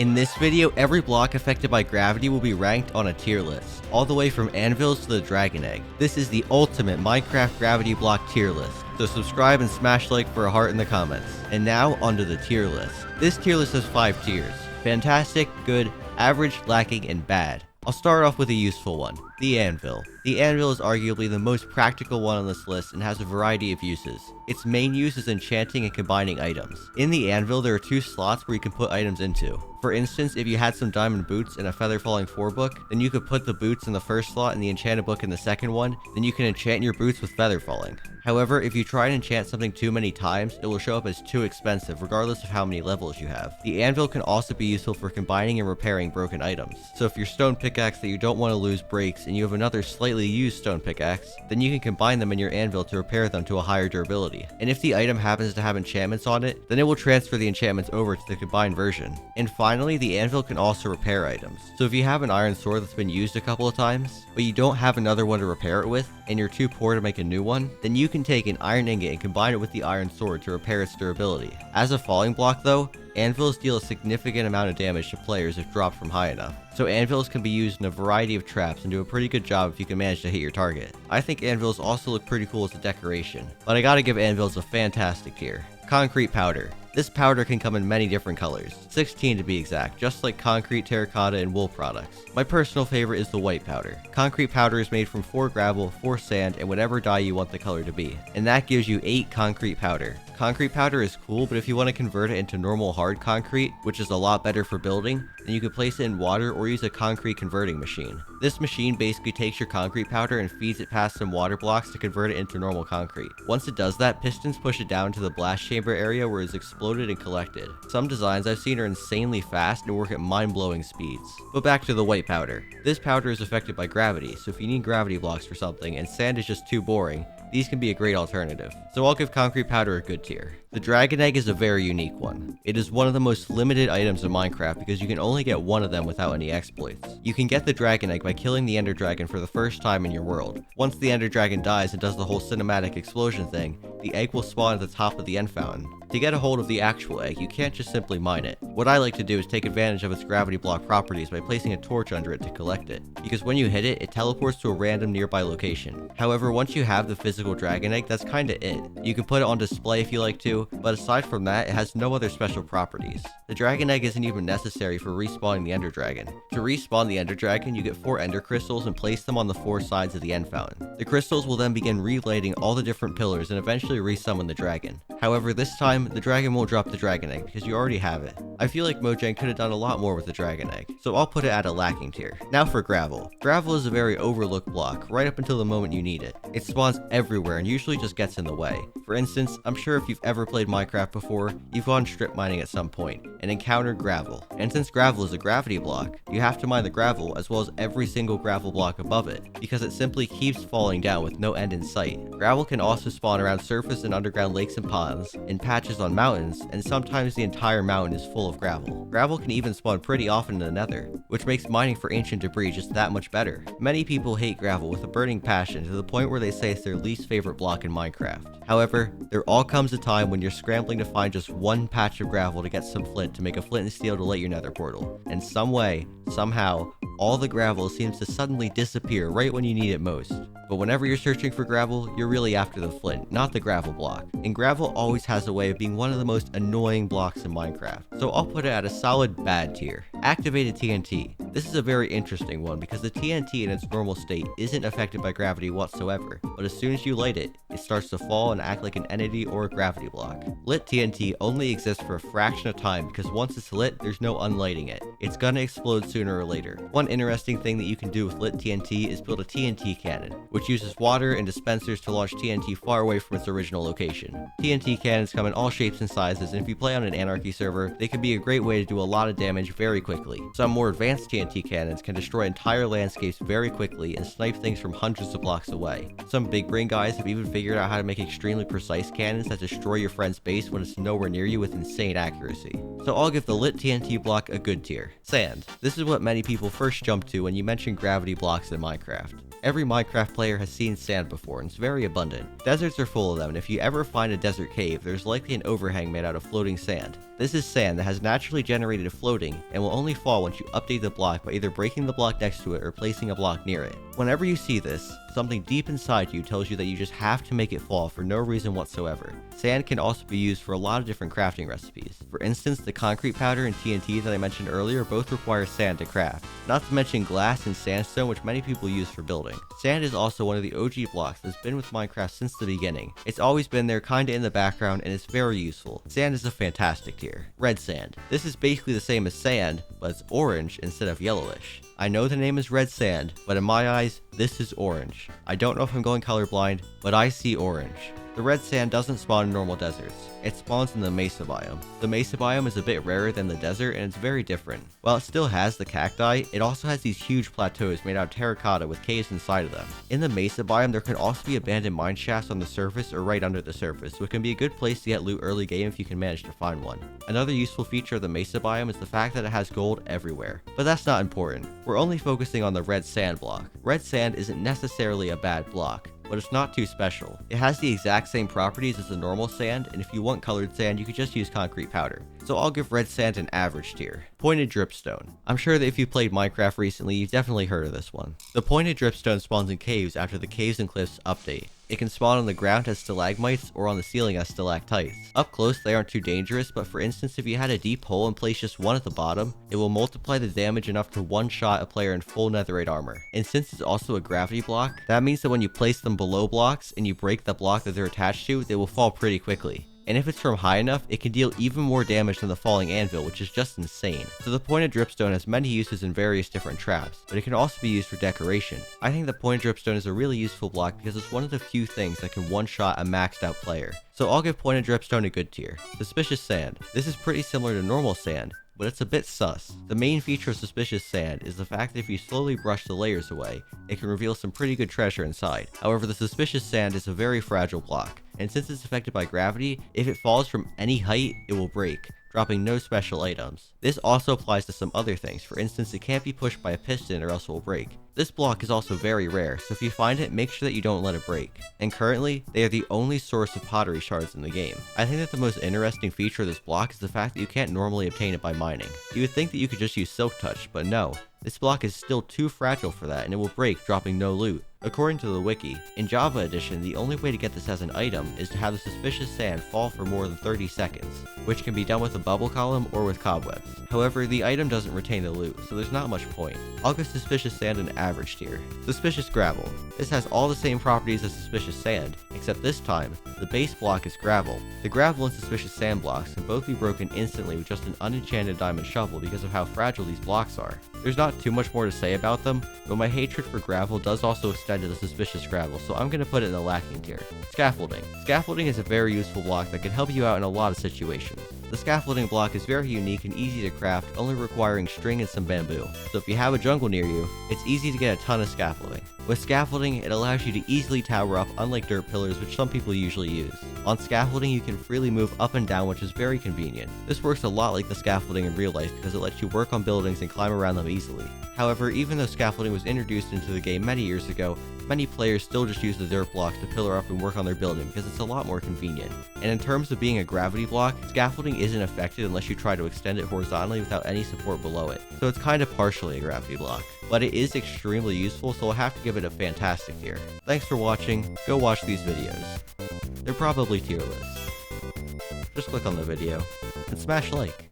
In this video, every block affected by gravity will be ranked on a tier list, all the way from anvils to the dragon egg. This is the ultimate Minecraft gravity block tier list, so subscribe and smash like for a heart in the comments. And now, onto the tier list. This tier list has 5 tiers: fantastic, good, average, lacking, and bad. I'll start off with a useful one, the anvil. The anvil is arguably the most practical one on this list and has a variety of uses. Its main use is enchanting and combining items. In the anvil, there are 2 slots where you can put items into. For instance, if you had some diamond boots and a feather falling 4 book, then you could put the boots in the first slot and the enchanted book in the second one, then you can enchant your boots with feather falling. However, if you try and enchant something too many times, it will show up as too expensive regardless of how many levels you have. The anvil can also be useful for combining and repairing broken items. So if your stone pickaxe that you don't want to lose breaks and you have another slightly used stone pickaxe, then you can combine them in your anvil to repair them to a higher durability. And if the item happens to have enchantments on it, then it will transfer the enchantments over to the combined version. And finally, the anvil can also repair items. So if you have an iron sword that's been used a couple of times, but you don't have another one to repair it with, and you're too poor to make a new one, then you can take an iron ingot and combine it with the iron sword to repair its durability. As a falling block though, anvils deal a significant amount of damage to players if dropped from high enough. So anvils can be used in a variety of traps and do a pretty good job if you can manage to hit your target. I think anvils also look pretty cool as a decoration, but I gotta give anvils a fantastic tier. Concrete powder. This powder can come in many different colors, 16 to be exact, just like concrete, terracotta, and wool products. My personal favorite is the white powder. Concrete powder is made from 4 gravel, 4 sand, and whatever dye you want the color to be, and that gives you 8 concrete powder. Concrete powder is cool, but if you want to convert it into normal hard concrete, which is a lot better for building, then you could place it in water or use a concrete converting machine. This machine basically takes your concrete powder and feeds it past some water blocks to convert it into normal concrete. Once it does that, pistons push it down to the blast chamber area where it's exploded and collected. Some designs I've seen are insanely fast and work at mind-blowing speeds. But back to the white powder. This powder is affected by gravity, so if you need gravity blocks for something and sand is just too boring, these can be a great alternative. So I'll give concrete powder a good tier. The dragon egg is a very unique one. It is one of the most limited items in Minecraft because you can only get one of them without any exploits. You can get the dragon egg by killing the ender dragon for the first time in your world. Once the ender dragon dies and does the whole cinematic explosion thing, the egg will spawn at the top of the end fountain. To get a hold of the actual egg, you can't just simply mine it. What I like to do is take advantage of its gravity block properties by placing a torch under it to collect it, because when you hit it, it teleports to a random nearby location. However, once you have the physical dragon egg, that's kinda it. You can put it on display if you like to, but aside from that, it has no other special properties. The dragon egg isn't even necessary for respawning the ender dragon. To respawn the ender dragon, you get 4 ender crystals and place them on the 4 sides of the end fountain. The crystals will then begin relighting all the different pillars and eventually resummon the dragon. However, this time, the dragon won't drop the dragon egg because you already have it. I feel like Mojang could have done a lot more with the dragon egg, so I'll put it at a lacking tier. Now for gravel. Gravel is a very overlooked block, right up until the moment you need it. It spawns everywhere and usually just gets in the way. For instance, I'm sure if you've ever played Minecraft before, you've gone strip mining at some point and encountered gravel. And since gravel is a gravity block, you have to mine the gravel as well as every single gravel block above it, because it simply keeps falling down with no end in sight. Gravel can also spawn around surface and underground lakes and ponds, in patches on mountains, and sometimes the entire mountain is full of gravel. Gravel can even spawn pretty often in the nether, which makes mining for ancient debris just that much better. Many people hate gravel with a burning passion to the point where they say it's their least favorite block in Minecraft. However, there all comes a time when you're scrambling to find just one patch of gravel to get some flint to make a flint and steel to light your nether portal. And some way, somehow, all the gravel seems to suddenly disappear right when you need it most. But whenever you're searching for gravel, you're really after the flint, not the gravel block. And gravel always has a way of being one of the most annoying blocks in Minecraft. So I'll put it at a solid bad tier. Activated TNT. This is a very interesting one because the TNT in its normal state isn't affected by gravity whatsoever, but as soon as you light it, it starts to fall and act like an entity or a gravity block. Lit TNT only exists for a fraction of time because once it's lit, there's no unlighting it. It's gonna explode sooner or later. One interesting thing that you can do with lit TNT is build a TNT cannon, which uses water and dispensers to launch TNT far away from its original location. TNT cannons come in all shapes and sizes, and if you play on an Anarchy server, they can be a great way to do a lot of damage very quickly. Some more advanced TNT cannons can destroy entire landscapes very quickly and snipe things from hundreds of blocks away. Some big brain guys have even figured out how to make extremely precise cannons that destroy your friend's base when it's nowhere near you with insane accuracy. So I'll give the lit TNT block a good tier. Sand. This is what many people first jump to when you mention gravity blocks in Minecraft. Every Minecraft player has seen sand before, and it's very abundant. Deserts are full of them, and if you ever find a desert cave, there's likely an overhang made out of floating sand. This is sand that has naturally generated floating, and will only fall once you update the block by either breaking the block next to it or placing a block near it. Whenever you see this, something deep inside you tells you that you just have to make it fall for no reason whatsoever. Sand can also be used for a lot of different crafting recipes. For instance, the concrete powder and TNT that I mentioned earlier both require sand to craft. Not to mention glass and sandstone, which many people use for building. Sand is also one of the OG blocks that's been with Minecraft since the beginning. It's always been there kinda in the background, and it's very useful. Sand is a fantastic tier. Red sand. This is basically the same as sand, but it's orange instead of yellowish. I know the name is red sand, but in my eyes, this is orange. I don't know if I'm going colorblind, but I see orange. The red sand doesn't spawn in normal deserts. It spawns in the mesa biome. The mesa biome is a bit rarer than the desert, and it's very different. While it still has the cacti, it also has these huge plateaus made out of terracotta with caves inside of them. In the mesa biome, there can also be abandoned mine shafts on the surface or right under the surface, so it can be a good place to get loot early game if you can manage to find one. Another useful feature of the mesa biome is the fact that it has gold everywhere. But that's not important. We're only focusing on the red sand block. Red sand isn't necessarily a bad block, but it's not too special. It has the exact same properties as the normal sand, and if you want colored sand, you could just use concrete powder. So I'll give red sand an average tier. Pointed dripstone. I'm sure that if you played Minecraft recently, you've definitely heard of this one. The pointed dripstone spawns in caves after the Caves and Cliffs update. It can spawn on the ground as stalagmites or on the ceiling as stalactites. Up close, they aren't too dangerous, but for instance, if you had a deep hole and place just one at the bottom, it will multiply the damage enough to one-shot a player in full netherite armor. And since it's also a gravity block, that means that when you place them below blocks and you break the block that they're attached to, they will fall pretty quickly. And if it's from high enough, it can deal even more damage than the falling anvil, which is just insane. So the pointed dripstone has many uses in various different traps, but it can also be used for decoration. I think the pointed dripstone is a really useful block because it's one of the few things that can one-shot a maxed out player. So I'll give pointed dripstone a good tier. Suspicious sand. This is pretty similar to normal sand, but it's a bit sus. The main feature of suspicious sand is the fact that if you slowly brush the layers away, it can reveal some pretty good treasure inside. However, the suspicious sand is a very fragile block, and since it's affected by gravity, if it falls from any height, it will break, dropping no special items. This also applies to some other things. For instance, it can't be pushed by a piston or else it will break. This block is also very rare, so if you find it, make sure that you don't let it break. And currently, they are the only source of pottery shards in the game. I think that the most interesting feature of this block is the fact that you can't normally obtain it by mining. You would think that you could just use Silk Touch, but no. This block is still too fragile for that, and it will break, dropping no loot. According to the wiki, in Java Edition, the only way to get this as an item is to have the suspicious sand fall for more than 30 seconds, which can be done with a bubble column or with cobwebs. However, the item doesn't retain the loot, so there's not much point. I'll give suspicious sand an average tier. Suspicious gravel. This has all the same properties as suspicious sand, except this time, the base block is gravel. The gravel and suspicious sand blocks can both be broken instantly with just an unenchanted diamond shovel because of how fragile these blocks are. There's not too much more to say about them, but my hatred for gravel does also extend to the suspicious gravel, so I'm gonna put it in the lacking tier. Scaffolding. Scaffolding is a very useful block that can help you out in a lot of situations. The scaffolding block is very unique and easy to craft, only requiring string and some bamboo. So if you have a jungle near you, it's easy to get a ton of scaffolding. With scaffolding, it allows you to easily tower up, unlike dirt pillars, which some people usually use. On scaffolding, you can freely move up and down, which is very convenient. This works a lot like the scaffolding in real life because it lets you work on buildings and climb around them easily. However, even though scaffolding was introduced into the game many years ago, many players still just use the dirt blocks to pillar up and work on their building because it's a lot more convenient. And in terms of being a gravity block, scaffolding isn't affected unless you try to extend it horizontally without any support below it, so it's kind of partially a gravity block. But it is extremely useful, so I'll have to give it a fantastic tier. Thanks for watching, go watch these videos. They're probably tier lists. Just click on the video, and smash like.